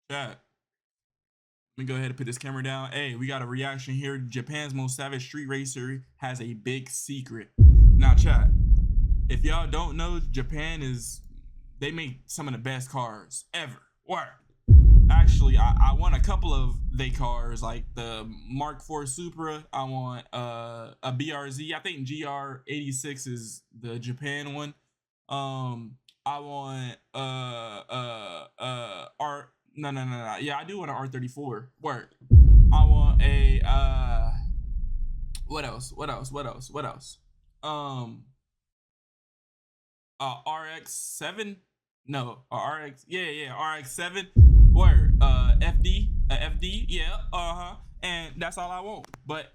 Chat. Let me go ahead and put this camera down. Hey, we got a reaction here. Japan's most savage street racer has a big secret. Now, chat. If y'all don't know, they make some of the best cars ever. What? Actually, I want a couple of they cars, like the Mark IV Supra. I want a BRZ. I think GR86 is the Japan one. I want R. No. Yeah, I do want an R34. Work. I want a what else? RX7. No, RX. Yeah, RX7. Word. FD. Yeah. And that's all I want.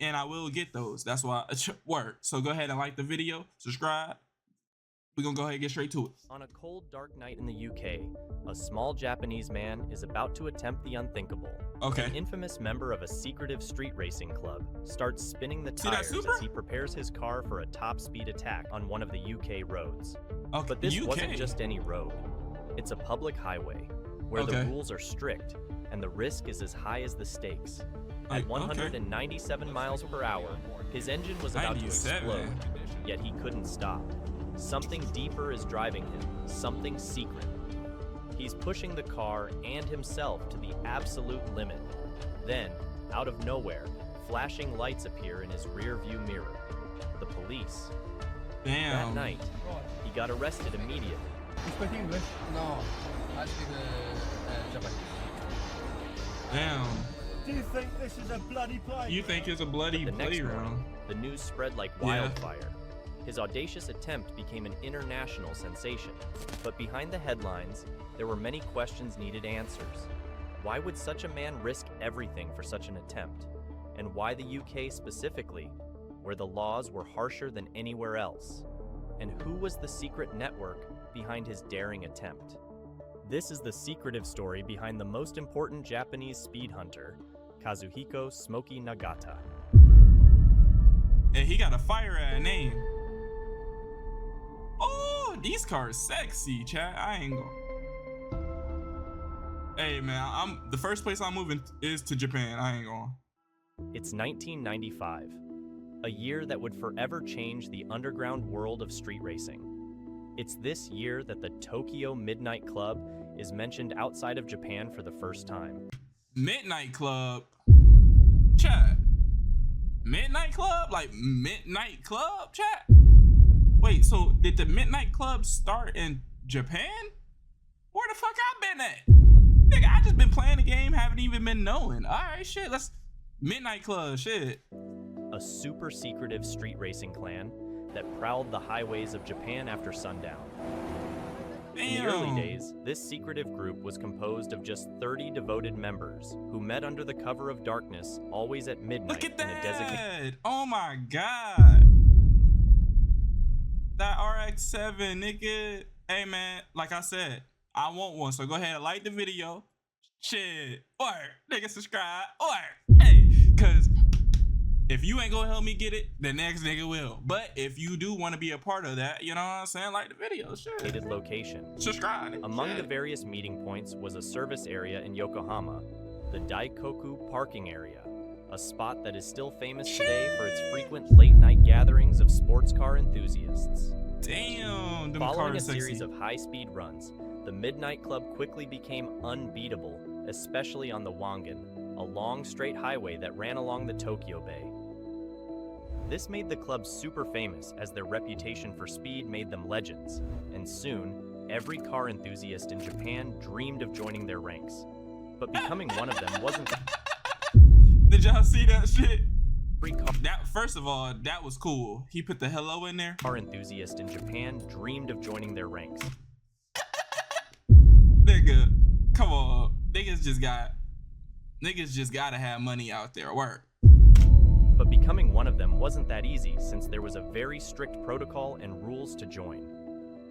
And I will get those. That's why. Word. So go ahead and like the video, subscribe. We're gonna go ahead and get straight to it. On a cold, dark night in the UK, a small Japanese man is about to attempt the unthinkable. Okay. An infamous member of a secretive street racing club starts spinning the tires as he prepares his car for a top-speed attack on one of the UK roads. Okay. But this wasn't just any road. It's a public highway, where the rules are strict and the risk is as high as the stakes. At 197 miles per hour, his engine was about to explode, yet he couldn't stop. Something deeper is driving him, something secret. He's pushing the car and himself to the absolute limit. Then, out of nowhere, flashing lights appear in his rear view mirror. The police. Damn. That night, he got arrested immediately. You speak English? No, I speak Japanese. Damn. Do you think this is a bloody play? You think it's a bloody playground? The news spread like wildfire. His audacious attempt became an international sensation. But behind the headlines, there were many questions needed answers. Why would such a man risk everything for such an attempt? And why the UK specifically, where the laws were harsher than anywhere else? And who was the secret network behind his daring attempt? This is the secretive story behind the most important Japanese speed hunter, Kazuhiko Smoky Nagata. Hey, he got a fire-ass name. Oh, these cars sexy, chat. I ain't gonna. Hey, man, the first place I'm moving is to Japan. I ain't going. It's 1995, a year that would forever change the underground world of street racing. It's this year that the Tokyo Midnight Club is mentioned outside of Japan for the first time. Midnight Club? Chat. Midnight Club? Like Midnight Club, chat? Wait, so did the Midnight Club start in Japan? Where the fuck I been at? Nigga, I just been playing the game, haven't even been knowing. All right, shit, let's Midnight Club, shit. A super secretive street racing clan that prowled the highways of Japan after sundown. Damn. In the early days, this secretive group was composed of just 30 devoted members who met under the cover of darkness, always at midnight. Look at that! In a designated... Oh my god! That RX-7, nigga. Hey man, like I said, I want one, so go ahead and like the video. Shit, or nigga subscribe, or hey, cause if you ain't gonna help me get it, the next nigga will. But if you do want to be a part of that, you know what I'm saying, like the video, shit. Location. Subscribe. Among the various meeting points was a service area in Yokohama, the Daikoku parking area, a spot that is still famous today for its frequent late-night gatherings of sports car enthusiasts. Damn, them Following a cars series sexy. of high-speed runs, the Midnight Club quickly became unbeatable, especially on the Wangan, a long straight highway that ran along the Tokyo Bay. This made the club super famous as their reputation for speed made them legends, and soon, every car enthusiast in Japan dreamed of joining their ranks. But becoming one of them wasn't Did y'all see that shit? That, first of all, that was cool. He put the hello in there. Car enthusiast in Japan dreamed of joining their ranks. Nigga, come on. Niggas just gotta have money out there. Work. But becoming one of them wasn't that easy since there was a very strict protocol and rules to join.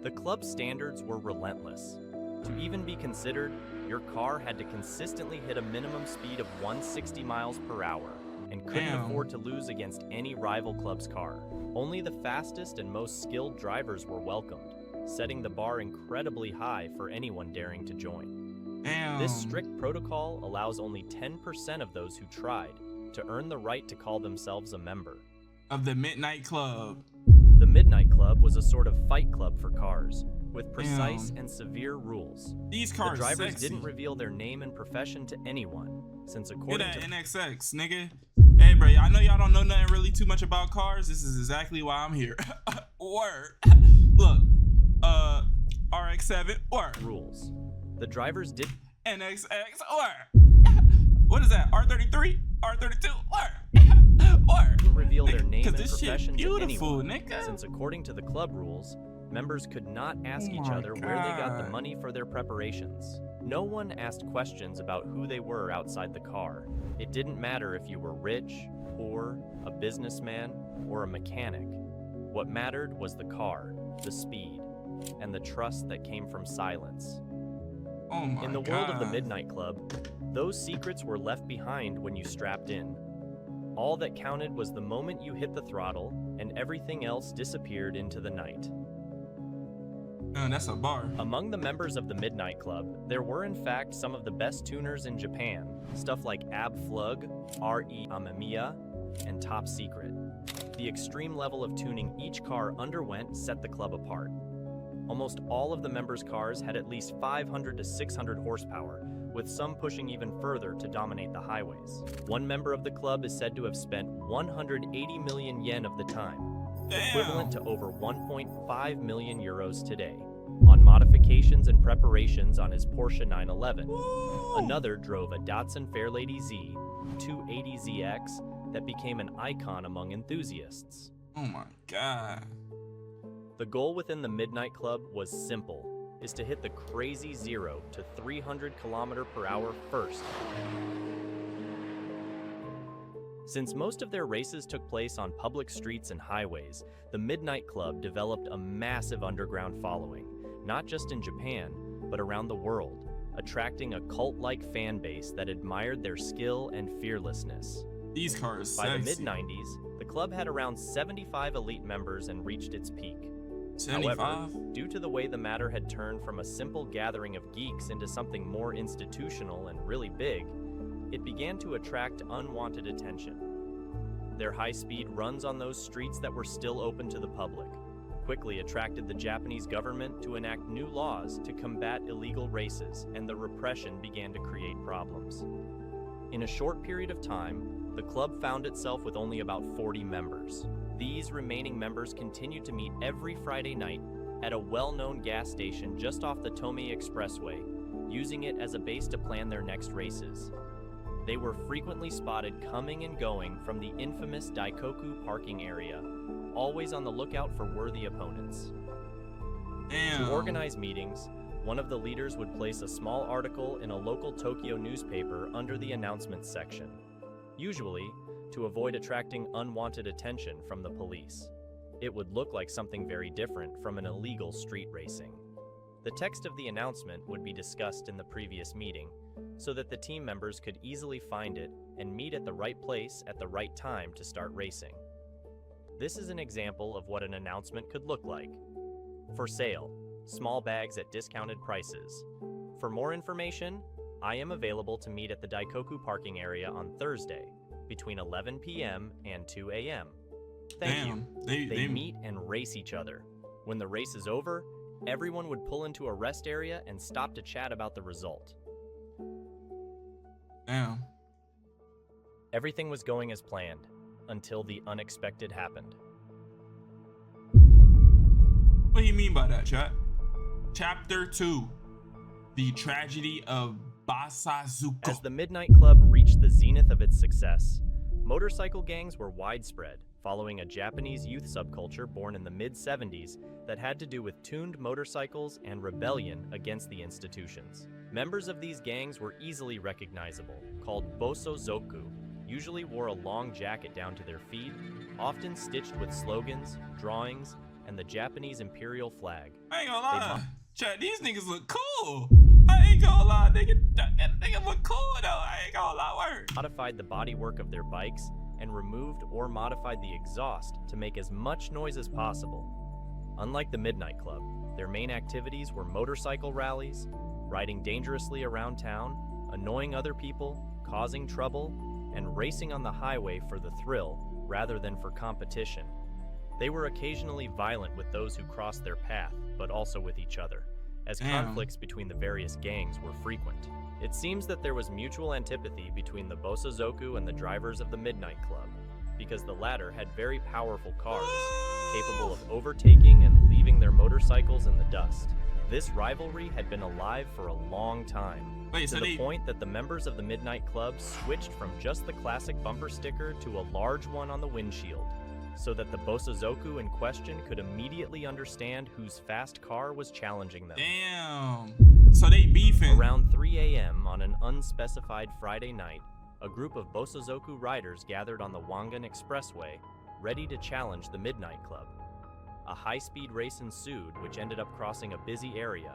The club's standards were relentless. To even be considered, your car had to consistently hit a minimum speed of 160 miles per hour and couldn't afford to lose against any rival club's car. Only the fastest and most skilled drivers were welcomed, setting the bar incredibly high for anyone daring to join. Damn. This strict protocol allows only 10% of those who tried to earn the right to call themselves a member. Of the Midnight Club. The Midnight Club was a sort of fight club for cars, with precise and severe rules. These cars The drivers sexy. didn't reveal their name and profession to anyone, since according Get that to NXX, nigga. Hey, bro, I know y'all don't know nothing really too much about cars. This is exactly why I'm here. Word. Look, RX-7, word. rules, the drivers did NXX, word. What is that? R33? R32, word. Word. didn't reveal their Nigga, name 'cause and this shit profession to beautiful, anyone, nigga. since according to the club rules, members could not ask Oh each my other where they got the God. money for their preparations. No one asked questions about who they were outside the car. It didn't matter if you were rich, poor, a businessman, or a mechanic. What mattered was the car, the speed, and the trust that came from silence. Oh my God. In the world of the Midnight Club, those secrets were left behind when you strapped in. All that counted was the moment you hit the throttle, and everything else disappeared into the night. Man, that's a bar. Among the members of the Midnight Club, there were in fact some of the best tuners in Japan, stuff like Ab Flug, R.E. Amamiya, and Top Secret. The extreme level of tuning each car underwent set the club apart. Almost all of the members' cars had at least 500 to 600 horsepower, with some pushing even further to dominate the highways. One member of the club is said to have spent 180 million yen of the time, equivalent to over 1.5 million euros today, on modifications and preparations on his Porsche 911. Woo! Another drove a Datsun Fairlady Z 280ZX that became an icon among enthusiasts. Oh my God. The goal within the Midnight Club was simple, is to hit the crazy 0 to 300 km/h first. Since most of their races took place on public streets and highways, the Midnight Club developed a massive underground following, not just in Japan, but around the world, attracting a cult-like fan base that admired their skill and fearlessness. These cars By the sexy. mid-90s, the club had around 75 elite members and reached its peak. 75? However, due to the way the matter had turned from a simple gathering of geeks into something more institutional and really big, it began to attract unwanted attention. Their high-speed runs on those streets that were still open to the public quickly attracted the Japanese government to enact new laws to combat illegal races, and the repression began to create problems. In a short period of time, the club found itself with only about 40 members. These remaining members continued to meet every Friday night at a well-known gas station just off the Tomei Expressway, using it as a base to plan their next races. They were frequently spotted coming and going from the infamous Daikoku parking area, always on the lookout for worthy opponents. Damn. To organize meetings, one of the leaders would place a small article in a local Tokyo newspaper under the announcements section, usually to avoid attracting unwanted attention from the police. It would look like something very different from an illegal street racing. The text of the announcement would be discussed in the previous meeting, so that the team members could easily find it and meet at the right place at the right time to start racing. This is an example of what an announcement could look like. For sale, small bags at discounted prices. For more information, I am available to meet at the Daikoku parking area on Thursday, between 11 p.m. and 2 a.m. Thank you. They meet and race each other. When the race is over, everyone would pull into a rest area and stop to chat about the result. Damn. Everything was going as planned, until the unexpected happened. What do you mean by that, chat? Chapter 2. The Tragedy of Basazuko. As the Midnight Club reached the zenith of its success, motorcycle gangs were widespread, following a Japanese youth subculture born in the mid-70s that had to do with tuned motorcycles and rebellion against the institutions. Members of these gangs were easily recognizable, called Bosozoku, usually wore a long jacket down to their feet, often stitched with slogans, drawings, and the Japanese imperial flag. I ain't gonna lie. Chat, these niggas look cool. I ain't gonna lie, nigga look cool though. I ain't gonna lie, word. Modified the bodywork of their bikes and removed or modified the exhaust to make as much noise as possible. Unlike the Midnight Club, their main activities were motorcycle rallies, riding dangerously around town, annoying other people, causing trouble, and racing on the highway for the thrill rather than for competition. They were occasionally violent with those who crossed their path, but also with each other, as conflicts between the various gangs were frequent. It seems that there was mutual antipathy between the Bosozoku and the drivers of the Midnight Club, because the latter had very powerful cars, capable of overtaking and leaving their motorcycles in the dust. This rivalry had been alive for a long time, to the point that the members of the Midnight Club switched from just the classic bumper sticker to a large one on the windshield, so that the Bosozoku in question could immediately understand whose fast car was challenging them. Damn. So they beefing. Around 3 a.m. on an unspecified Friday night, a group of Bosozoku riders gathered on the Wangan Expressway, ready to challenge the Midnight Club. A high-speed race ensued, which ended up crossing a busy area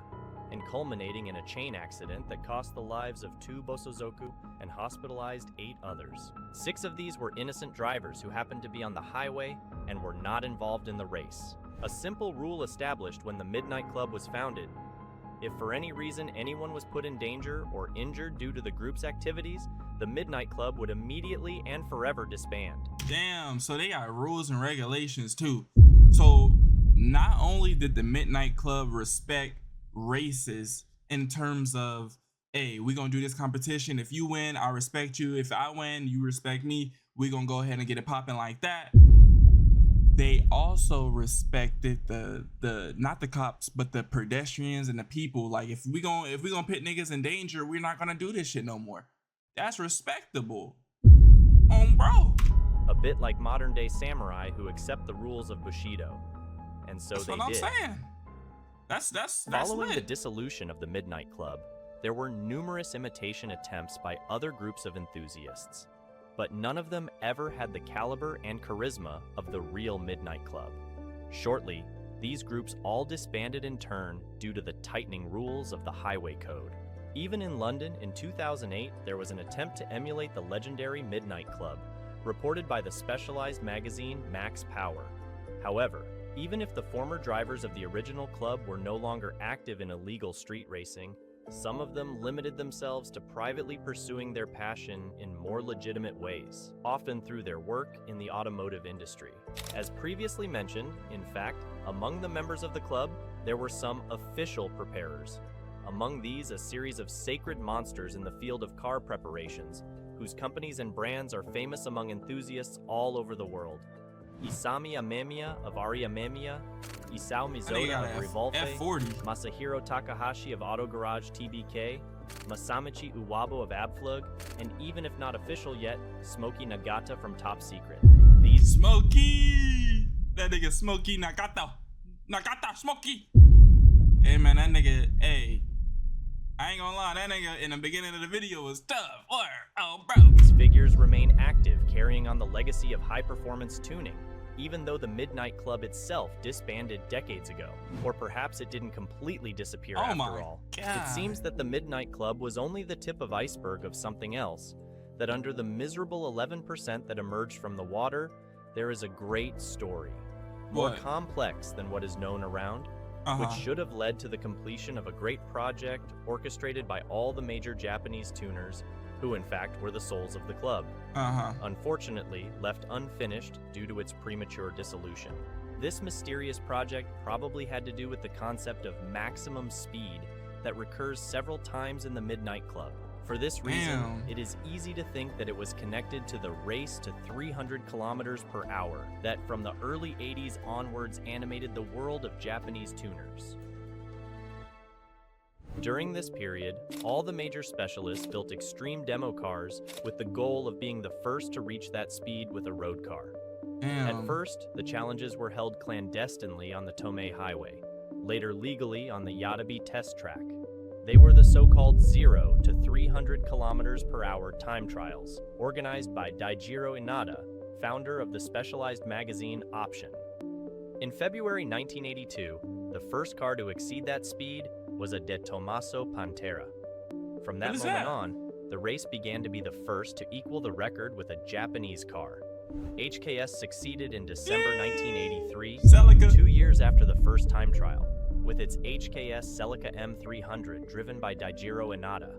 and culminating in a chain accident that cost the lives of 2 Bosozoku and hospitalized 8 others. 6 of these were innocent drivers who happened to be on the highway and were not involved in the race. A simple rule established when the Midnight Club was founded: if for any reason anyone was put in danger or injured due to the group's activities, the Midnight Club would immediately and forever disband. Damn, so they got rules and regulations too. So not only did the Midnight Club respect races in terms of, hey, we're gonna do this competition. If you win, I respect you. If I win, you respect me. We're gonna go ahead and get it popping like that. They also respected the not the cops, but the pedestrians and the people. Like, if we gonna put niggas in danger, we're not gonna do this shit no more. That's respectable. Bro. A bit like modern day samurai who accept the rules of Bushido. And so that's they what did. I'm saying. That's Following the lit. dissolution of the Midnight Club, there were numerous imitation attempts by other groups of enthusiasts, but none of them ever had the caliber and charisma of the real Midnight Club. Shortly, these groups all disbanded in turn due to the tightening rules of the Highway Code. Even in London in 2008, there was an attempt to emulate the legendary Midnight Club, reported by the specialized magazine Max Power. However, even if the former drivers of the original club were no longer active in illegal street racing, some of them limited themselves to privately pursuing their passion in more legitimate ways, often through their work in the automotive industry. As previously mentioned, in fact, among the members of the club, there were some official preparers. Among these, a series of sacred monsters in the field of car preparations, whose companies and brands are famous among enthusiasts all over the world. Isami Amemiya of Ari Amemiya, Isao Mizoda of Revolve, F40. Masahiro Takahashi of Auto Garage TBK, Masamichi Uwabo of Abflug, and even if not official yet, Smokey Nagata from Top Secret. These Smokey! That nigga Smokey Nagata. Nagata Smokey! Hey man, that nigga, hey. I ain't gonna lie, that nigga in the beginning of the video was tough. Oh, bro. These figures remain active, carrying on the legacy of high-performance tuning, even though the Midnight Club itself disbanded decades ago. Or perhaps it didn't completely disappear after all. God. It seems that the Midnight Club was only the tip of iceberg of something else, that under the miserable 11% that emerged from the water, there is a great story. More complex than what is known around, which should have led to the completion of a great project orchestrated by all the major Japanese tuners, who in fact were the souls of the club. Unfortunately, left unfinished due to its premature dissolution. This mysterious project probably had to do with the concept of maximum speed that recurs several times in the Midnight Club. For this reason, it is easy to think that it was connected to the race to 300 kilometers per hour that from the early 80s onwards animated the world of Japanese tuners. During this period, all the major specialists built extreme demo cars with the goal of being the first to reach that speed with a road car. At first, the challenges were held clandestinely on the Tomei Highway, later legally on the Yadabe test track. They were the so-called 0 to 300 kilometers per hour time trials, organized by Daijiro Inada, founder of the specialized magazine Option. In February 1982, the first car to exceed that speed was a De Tomaso Pantera. From that moment on, the race began to be the first to equal the record with a Japanese car. HKS succeeded in December 1983, 2 years after the first time trial, with its HKS Celica M300 driven by Daijiro Inada,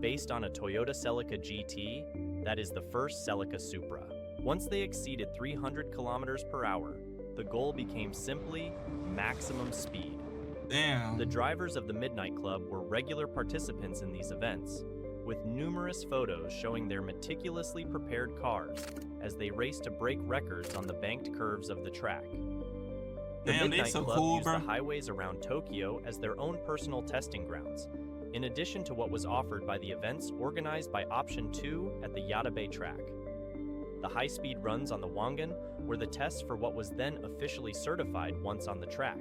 based on a Toyota Celica GT that is the first Celica Supra. Once they exceeded 300 kilometers per hour, the goal became simply maximum speed. Damn. The drivers of the Midnight Club were regular participants in these events, with numerous photos showing their meticulously prepared cars as they raced to break records on the banked curves of the track. The Damn, they Midnight so Club cool, used bro. the highways around Tokyo as their own personal testing grounds, in addition to what was offered by the events organized by Option 2 at the Yatabe track. The high-speed runs on the Wangan were the tests for what was then officially certified once on the track.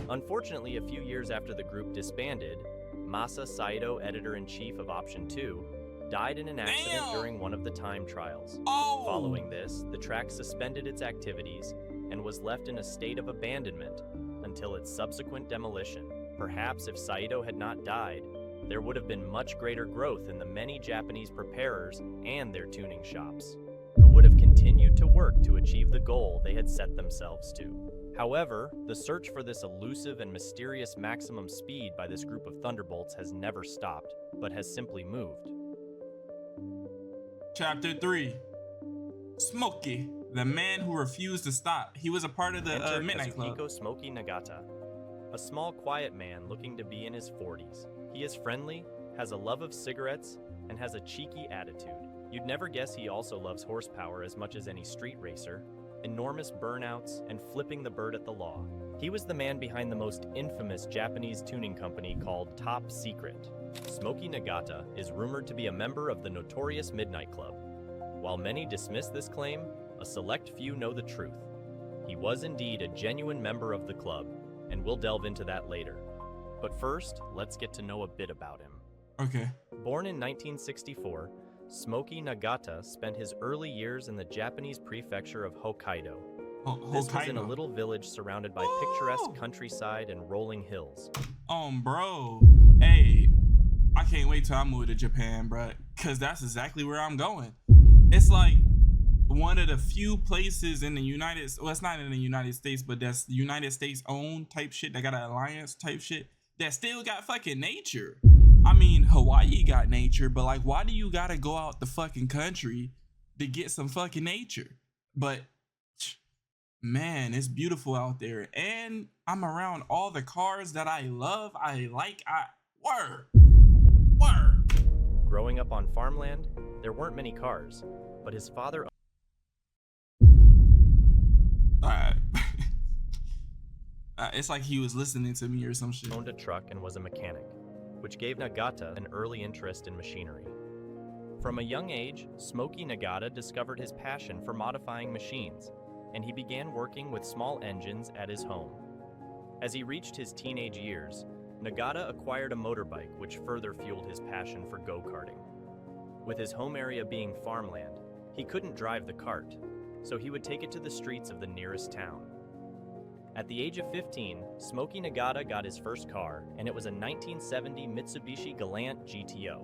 Unfortunately, a few years after the group disbanded, Masa Saito, editor-in-chief of Option 2, died in an accident during one of the time trials. Oh. Following this, the track suspended its activities and was left in a state of abandonment until its subsequent demolition. Perhaps if Saito had not died, there would have been much greater growth in the many Japanese preparers and their tuning shops, who would have continued to work to achieve the goal they had set themselves to. However, the search for this elusive and mysterious maximum speed by this group of Thunderbolts has never stopped, but has simply moved. Chapter 3. Smokey, the man who refused to stop. He was a part of the Enter Midnight Club. Kazuhiko Smokey Nagata, a small, quiet man looking to be in his 40s. He is friendly, has a love of cigarettes, and has a cheeky attitude. You'd never guess he also loves horsepower as much as any street racer, enormous burnouts, and flipping the bird at the law. He was the man behind the most infamous Japanese tuning company called Top SecRet. Smokey Nagata is rumored to be a member of the notorious Midnight Club. While many dismiss this claim, a select few know the truth. He was indeed a genuine member of the club, and we'll delve into that later. But first, let's get to know a bit about him. Okay. Born in 1964, Smokey Nagata spent his early years in the Japanese prefecture of Hokkaido. This was in a little village surrounded by picturesque countryside and rolling hills. Bro. Hey, I can't wait till I move to Japan, bro, because that's exactly where I'm going. It's like one of the few places in the United States, well, it's not in the United States, but that's the United States owned type shit, that got an alliance type shit, that still got fucking nature. I mean, Hawaii got nature, but like, why do you gotta go out the fucking country to get some fucking nature? But man, it's beautiful out there, and I'm around all the cars that I love. Word. Growing up on farmland, there weren't many cars, but his father it's like he was listening to me or some shit. owned a truck and was a mechanic, which gave Nagata an early interest in machinery. From a young age, Smokey Nagata discovered his passion for modifying machines, and he began working with small engines at his home. As he reached his teenage years, Nagata acquired a motorbike, which further fueled his passion for go-karting. With his home area being farmland, he couldn't drive the cart, so he would take it to the streets of the nearest town. At the age of 15, Smokey Nagata got his first car, and it was a 1970 Mitsubishi Galant GTO.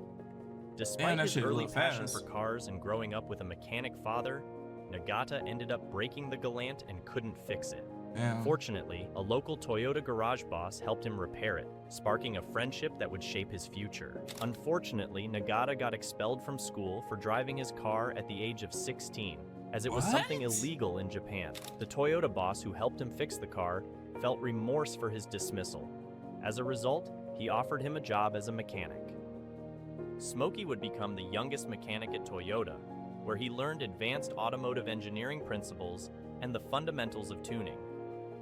Despite his early passion for cars and growing up with a mechanic father, Nagata ended up breaking the Galant and couldn't fix it. Fortunately, a local Toyota garage boss helped him repair it, sparking a friendship that would shape his future. Unfortunately, Nagata got expelled from school for driving his car at the age of 16, as it was something illegal in Japan. The Toyota boss who helped him fix the car felt remorse for his dismissal. As a result, he offered him a job as a mechanic. Smokey would become the youngest mechanic at Toyota, where he learned advanced automotive engineering principles and the fundamentals of tuning.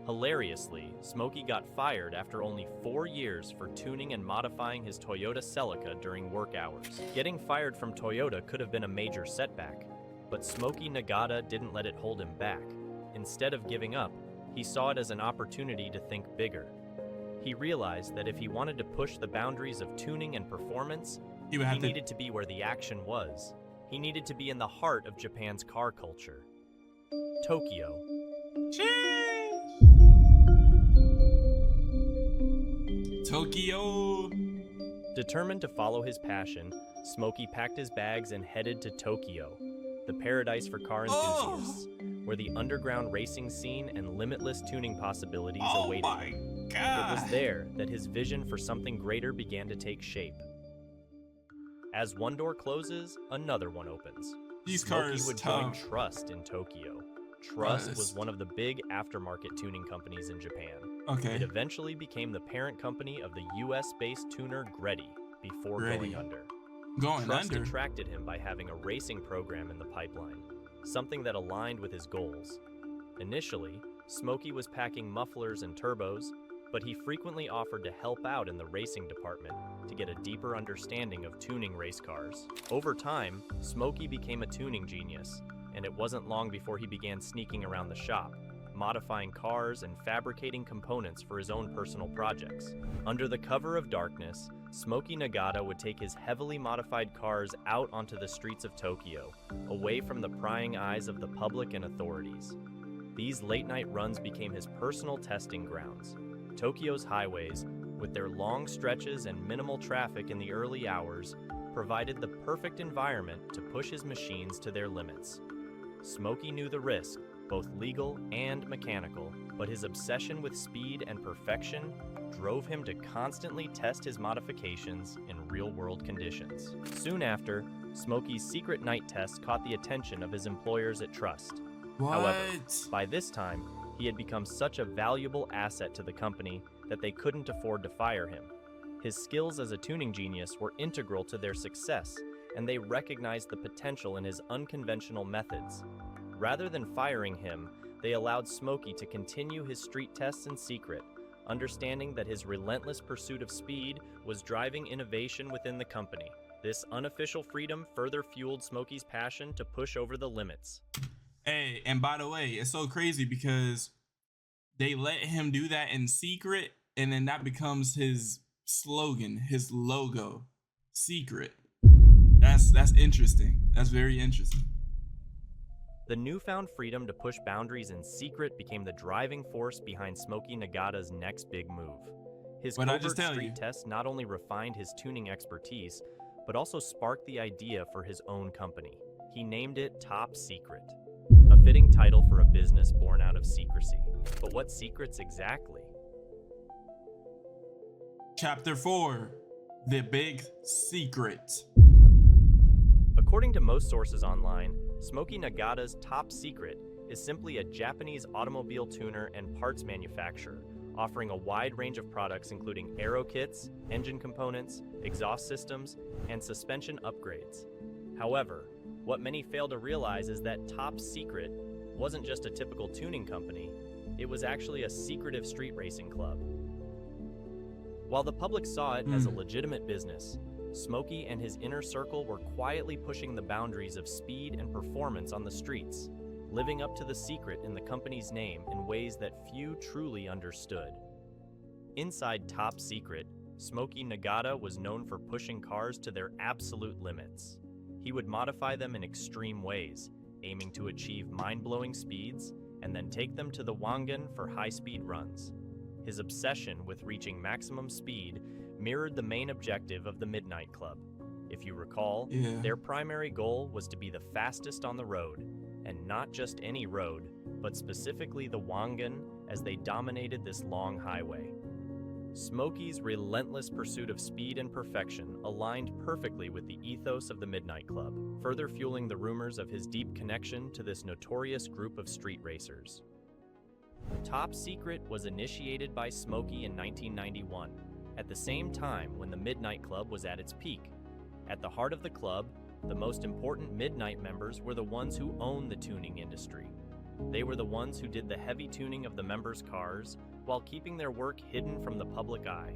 Hilariously, Smokey got fired after only 4 years for tuning and modifying his Toyota Celica during work hours. Getting fired from Toyota could have been a major setback, but Smokey Nagata didn't let it hold him back. Instead of giving up, he saw it as an opportunity to think bigger. He realized that if he wanted to push the boundaries of tuning and performance, he needed to be where the action was. He needed to be in the heart of Japan's car culture. Tokyo. Tokyo. Determined to follow his passion, Smokey packed his bags and headed to Tokyo, the paradise for car enthusiasts, where the underground racing scene and limitless tuning possibilities awaited. Oh my It was there that his vision for something greater began to take shape. As one door closes, another one opens. These Smokey cars would tough. join Trust in Tokyo. Trust was Trust. one of the big aftermarket tuning companies in Japan. Okay. It eventually became the parent company of the US-based tuner Greddy before Greddy. going under. Going Trust under. attracted him by having a racing program in the pipeline, something that aligned with his goals. Initially, Smokey was packing mufflers and turbos, but he frequently offered to help out in the racing department to get a deeper understanding of tuning race cars. Over time, Smokey became a tuning genius, and it wasn't long before he began sneaking around the shop, modifying cars and fabricating components for his own personal projects. Under the cover of darkness, Smokey Nagata would take his heavily modified cars out onto the streets of Tokyo, away from the prying eyes of the public and authorities. These late-night runs became his personal testing grounds. Tokyo's highways, with their long stretches and minimal traffic in the early hours, provided the perfect environment to push his machines to their limits. Smokey knew the risk, both legal and mechanical, but his obsession with speed and perfection drove him to constantly test his modifications in real-world conditions. Soon after, Smokey's secret night test caught the attention of his employers at Trust. What? However, by this time, he had become such a valuable asset to the company that they couldn't afford to fire him. His skills as a tuning genius were integral to their success, and they recognized the potential in his unconventional methods. Rather than firing him, they allowed Smokey to continue his street tests in secret, understanding that his relentless pursuit of speed was driving innovation within the company. This unofficial freedom further fueled Smokey's passion to push over the limits. Hey, and by the way, it's so crazy because they let him do that in secret, and then that becomes his slogan, his logo, SecRet. That's interesting. That's very interesting. The newfound freedom to push boundaries in secret became the driving force behind Smokey Nagata's next big move. His What'd I covert just tell street you? tests not only refined his tuning expertise, but also sparked the idea for his own company. He named it Top Secret, a fitting title for a business born out of secrecy. But what secrets exactly? Chapter 4, The Big Secret. According to most sources online, Smokey Nagata's Top Secret is simply a Japanese automobile tuner and parts manufacturer, offering a wide range of products including aero kits, engine components, exhaust systems, and suspension upgrades. However, what many fail to realize is that Top Secret wasn't just a typical tuning company, it was actually a secretive street racing club. While the public saw it as a legitimate business, Smokey and his inner circle were quietly pushing the boundaries of speed and performance on the streets, living up to the secret in the company's name in ways that few truly understood. Inside Top Secret, Smokey Nagata was known for pushing cars to their absolute limits. He would modify them in extreme ways, aiming to achieve mind-blowing speeds and then take them to the Wangen for high-speed runs. His obsession with reaching maximum speed mirrored the main objective of the Midnight Club. If you recall, their primary goal was to be the fastest on the road, and not just any road, but specifically the Wangen, as they dominated this long highway. Smokey's relentless pursuit of speed and perfection aligned perfectly with the ethos of the Midnight Club, further fueling the rumors of his deep connection to this notorious group of street racers. Top Secret was initiated by Smokey in 1991, at the same time when the Midnight Club was at its peak. At the heart of the club, the most important Midnight members were the ones who owned the tuning industry. They were the ones who did the heavy tuning of the members' cars while keeping their work hidden from the public eye.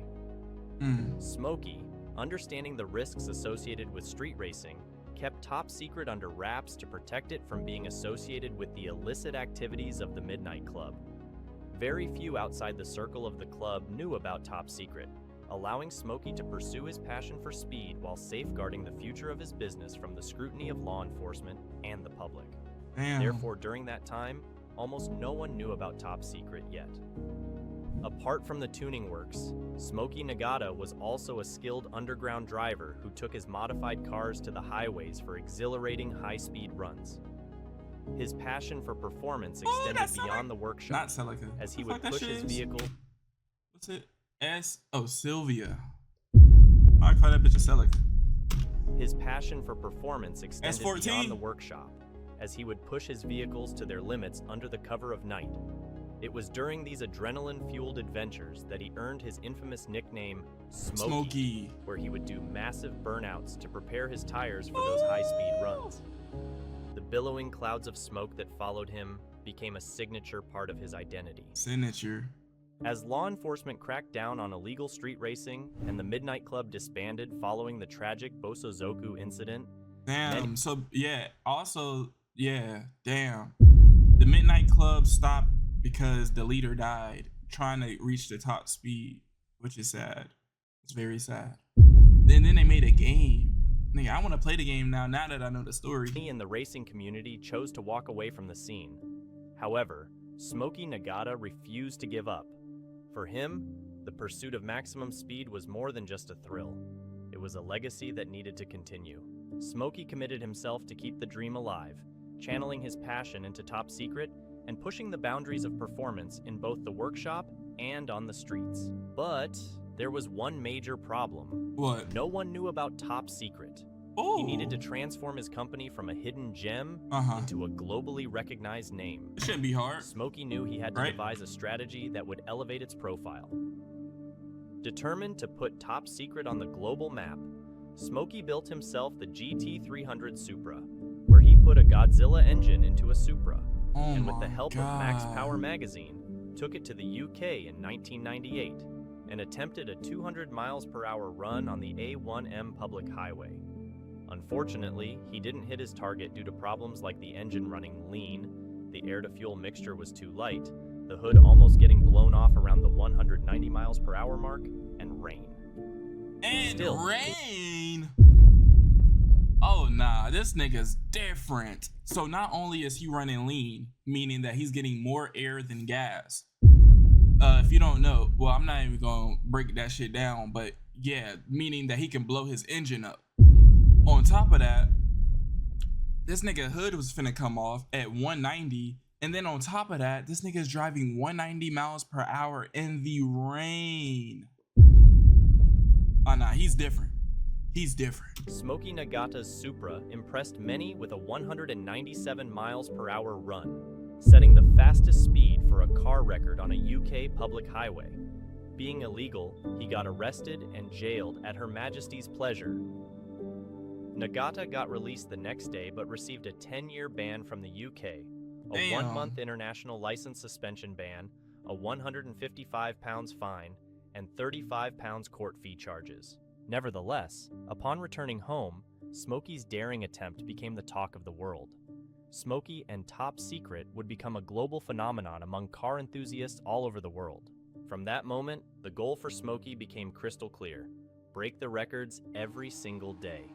Smokey, understanding the risks associated with street racing, kept Top Secret under wraps to protect it from being associated with the illicit activities of the Midnight Club. Very few outside the circle of the club knew about Top Secret, allowing Smokey to pursue his passion for speed while safeguarding the future of his business from the scrutiny of law enforcement and the public. Therefore, during that time, almost no one knew about Top Secret yet. Apart from the tuning works, Smokey Nagata was also a skilled underground driver who took his modified cars to the highways for exhilarating high-speed runs. His passion for performance extended beyond the workshop, as he would push his vehicle. What's it? Sylvia. I call that bitch a Celica. His passion for performance extended S14. beyond the workshop, as he would push his vehicles to their limits under the cover of night. It was during these adrenaline-fueled adventures that he earned his infamous nickname, Smokey, where he would do massive burnouts to prepare his tires for those high-speed runs. The billowing clouds of smoke that followed him became a signature part of his identity. Signature. As law enforcement cracked down on illegal street racing and the Midnight Club disbanded following the tragic Bosozoku incident, damn. Damn. The Midnight Club stopped because the leader died trying to reach the top speed, which is sad. It's very sad. Then they made a game. Nigga, I want to play the game now that I know the story. Many in the racing community chose to walk away from the scene. However, Smokey Nagata refused to give up. For him, the pursuit of maximum speed was more than just a thrill. It was a legacy that needed to continue. Smokey committed himself to keep the dream alive, channeling his passion into Top Secret and pushing the boundaries of performance in both the workshop and on the streets. But there was one major problem. What? No one knew about Top Secret. Oh. He needed to transform his company from a hidden gem into a globally recognized name. It shouldn't be hard. Smokey knew he had to devise a strategy that would elevate its profile. Determined to put Top Secret on the global map, Smokey built himself the GT300 Supra, where he put a Godzilla engine into a Supra, and with the help of Max Power magazine, took it to the UK in 1998 and attempted a 200 miles per hour run on the A1M public highway. Unfortunately, he didn't hit his target due to problems like the engine running lean, the air-to-fuel mixture was too light, the hood almost getting blown off around the 190 miles per hour mark, and rain. Rain? Oh nah, this nigga's different. So not only is he running lean, meaning that he's getting more air than gas. If you don't know, well, I'm not even gonna break that shit down, but yeah, meaning that he can blow his engine up. On top of that, this nigga hood was finna come off at 190, and then on top of that, this nigga's driving 190 miles per hour in the rain. Oh nah, he's different. He's different. Smokey Nagata's Supra impressed many with a 197 miles per hour run, setting the fastest speed for a car record on a UK public highway. Being illegal, he got arrested and jailed at Her Majesty's pleasure. Nagata got released the next day but received a 10-year ban from the UK, a 1-month international license suspension ban, a £155 fine, and £35 court fee charges. Nevertheless, upon returning home, Smokey's daring attempt became the talk of the world. Smokey and Top Secret would become a global phenomenon among car enthusiasts all over the world. From that moment, the goal for Smokey became crystal clear: break the records every single day.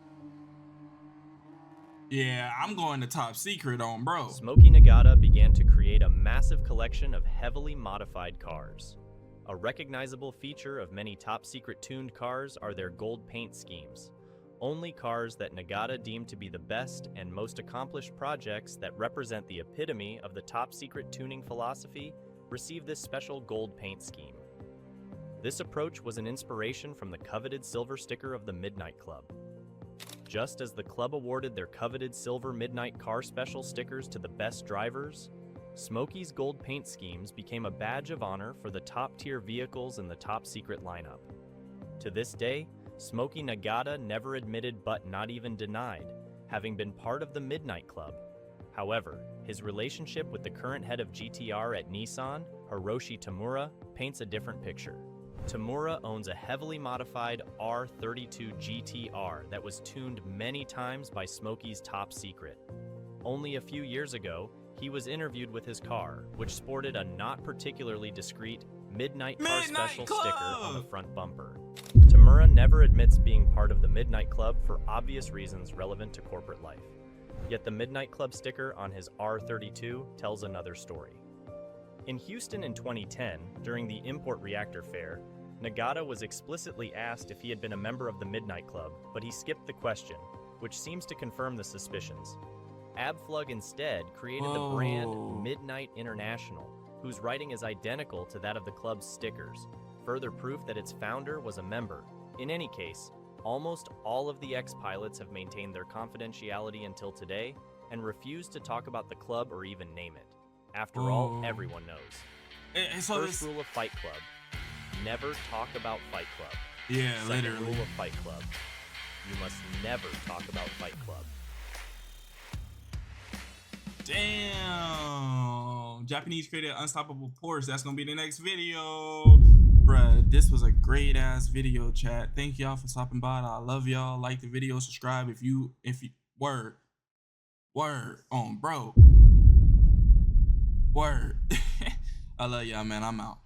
Yeah, I'm going to Top Secret on bro. Smokey Nagata began to create a massive collection of heavily modified cars. A recognizable feature of many Top Secret tuned cars are their gold paint schemes. Only cars that Nagata deemed to be the best and most accomplished projects that represent the epitome of the Top Secret tuning philosophy receive this special gold paint scheme. This approach was an inspiration from the coveted silver sticker of the Midnight Club. Just as the club awarded their coveted silver Midnight Car Special stickers to the best drivers, Smokey's gold paint schemes became a badge of honor for the top-tier vehicles in the Top Secret lineup. To this day, Smokey Nagata never admitted but not even denied having been part of the Midnight Club. However, his relationship with the current head of GTR at Nissan, Hiroshi Tamura, paints a different picture. Tamura owns a heavily modified R32 GTR that was tuned many times by Smokey's Top Secret. Only a few years ago, he was interviewed with his car, which sported a not particularly discreet Midnight Car Special sticker on the front bumper. Tamura never admits being part of the Midnight Club for obvious reasons relevant to corporate life. Yet the Midnight Club sticker on his R32 tells another story. In Houston in 2010, during the Import Reactor Fair, Nagata was explicitly asked if he had been a member of the Midnight Club, but he skipped the question, which seems to confirm the suspicions. Abflug instead created the brand Midnight International, whose writing is identical to that of the club's stickers, further proof that its founder was a member. In any case, almost all of the ex-pilots have maintained their confidentiality until today and refuse to talk about the club or even name it. After all, everyone knows. First rule of Fight Club: never talk about Fight Club. Yeah, Second literally. rule of Fight Club: you must never talk about Fight Club. Damn. Japanese created Unstoppable Force. That's gonna be the next video. Bruh, this was a great ass video, chat. Thank y'all for stopping by. I love y'all. Like the video, subscribe if you word on bro. Word. I love y'all, man. I'm out.